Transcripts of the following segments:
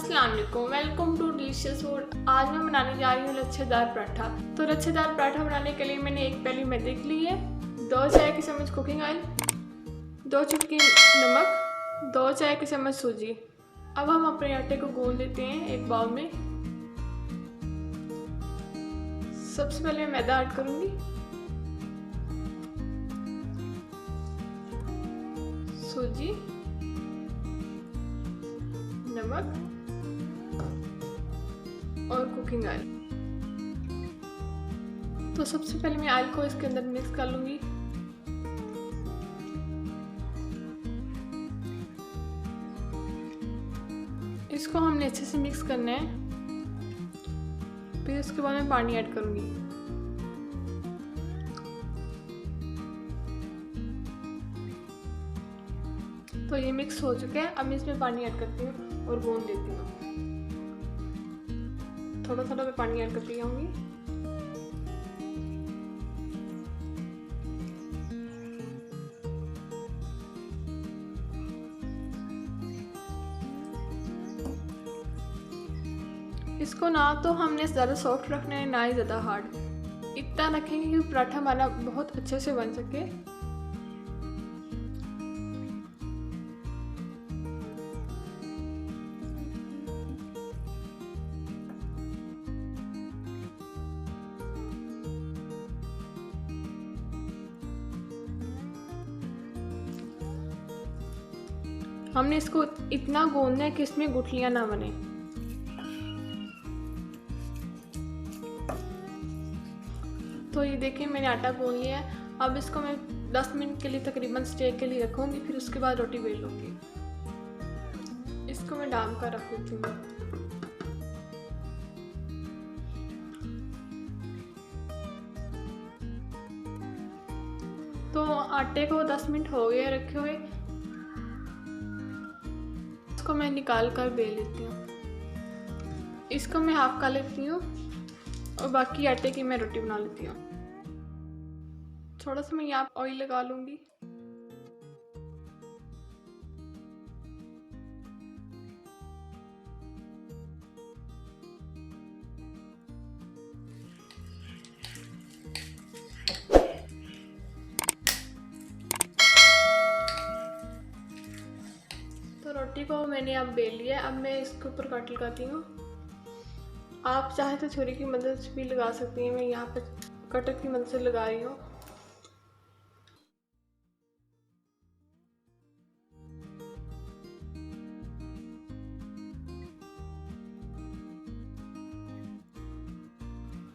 अस्सलाम वालेकुम, welcome to delicious food. आज मैं बनाने जा रही हूँ लच्छेदार पराठा। तो लच्छेदार पराठा बनाने के लिए मैंने एक प्याली मैदे के लिए 2 चाय की चम्मच कुकिंग ऑयल, 2 चुटकी नमक, 2 चाय की चम्मच सूजी। अब हम अपने आटे को गूंद लेते हैं एक बाउल में। सबसे पहले मैं मैदा ऐड करूँगी, सूजी, नमक और कुकिंग ऑयल। तो सबसे पहले मैं ऑयल को इसके अंदर मिक्स कर लूँगी। इसको हमने अच्छे से मिक्स करना है। फिर उसके बाद मैं पानी ऐड करूँगी। तो ये मिक्स हो चुका है। अब मैं इसमें पानी ऐड करती हूँ और गूंद लेती हूँ। थोड़ा थोड़ा मैं पानी ऐड करती जाऊँगी। इसको ना तो हमने ज़्यादा सॉफ्ट रखना है ना ही ज़्यादा हार्ड। इतना रखेंगे कि पराठा हमारा बहुत अच्छे से बन सके। हमने इसको इतना गूंदना है कि इसमें गुठलियां ना बने। तो ये देखिए मैंने आटा गूंद लिया है। अब इसको मैं 10 मिनट के लिए तकरीबन स्टेक के लिए रखूँगी, फिर उसके बाद रोटी बेल लूँगी। इसको मैं डाल कर रख देती हूँ। तो आटे को 10 मिनट हो गए रखे हुए। इसको मैं निकाल कर बेल लेती हूँ। इसको मैं हाफ कर लेती हूँ और बाकी आटे की मैं रोटी बना लेती हूँ। थोड़ा सा मैं यहाँ ऑयल लगा लूँगी। तो रोटी को मैंने अब बेल लिया। अब मैं इसके ऊपर कट लगाती हूँ। आप चाहे तो छुरी की मदद से भी लगा सकती हैं। मैं यहाँ पे कटर की मदद से लगा रही हूँ।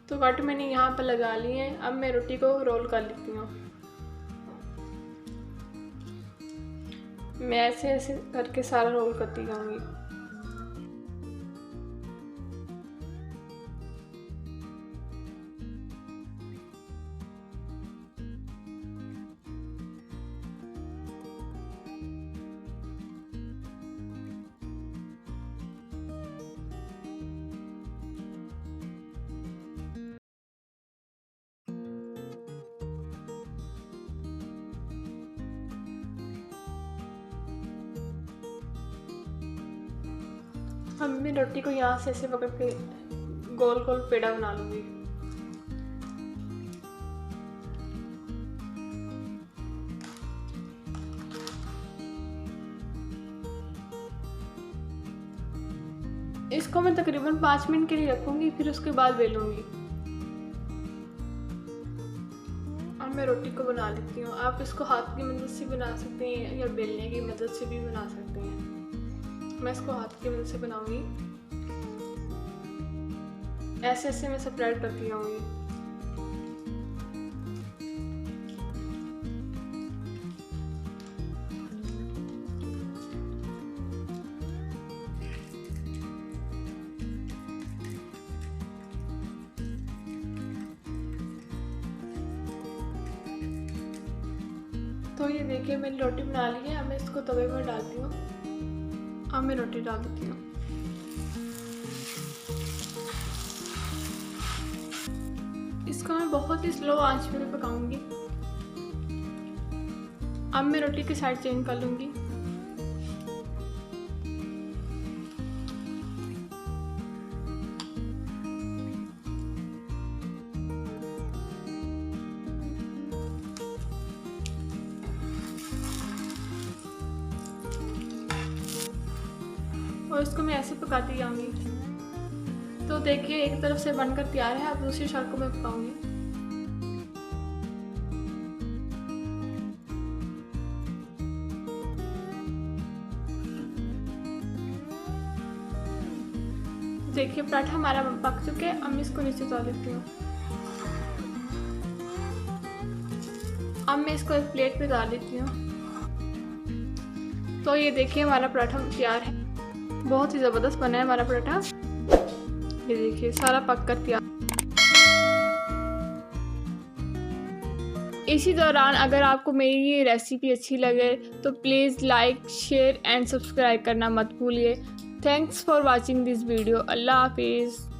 तो कट मैंने यहाँ पर लगा लिए हैं। अब मैं रोटी को रोल कर लेती हूँ। मैं ऐसे ऐसे करके सारा रोल करती जाऊँगी। अब मैं रोटी को यहाँ से ऐसे पकड़ के गोल गोल पेड़ा बना लूँगी। इसको मैं तकरीबन 5 मिनट के लिए रखूँगी, फिर उसके बाद बेलूँगी। अब मैं रोटी को बना लेती हूँ। आप इसको हाथ की मदद से बना सकते हैं या बेलने की मदद से भी बना सकते हैं। मैं इसको हाथ की मदद से बनाऊंगी। ऐसे ऐसे मैं सेपरेट करती जाऊंगी। तो ये देखिए मैंने रोटी बना ली है। अब मैं इसको तवे पर डालती हूँ। अब मैं रोटी डाल देती हूँ। इसको मैं बहुत ही स्लो आंच में पकाऊंगी। अब मैं रोटी की साइड चेंज कर लूँगी। और इसको मैं ऐसे पकाती जाऊँगी। तो देखिए एक तरफ से बनकर तैयार है, अब दूसरी साइड को मैं पकाऊँगी। देखिए पराठा हमारा पक चुके हैं, अब मैं इसको नीचे उतार लेती हूँ। अब मैं इसको एक प्लेट पे डाल लेती हूँ। तो ये देखिए हमारा पराठा तैयार है, बहुत ही ज़बरदस्त बना है हमारा पराठा। ये देखिए सारा पक कर तैयार। इसी दौरान अगर आपको मेरी ये रेसिपी अच्छी लगे तो please like, share and subscribe करना मत भूलिए। Thanks for watching this video. अल्लाह हाफिज़।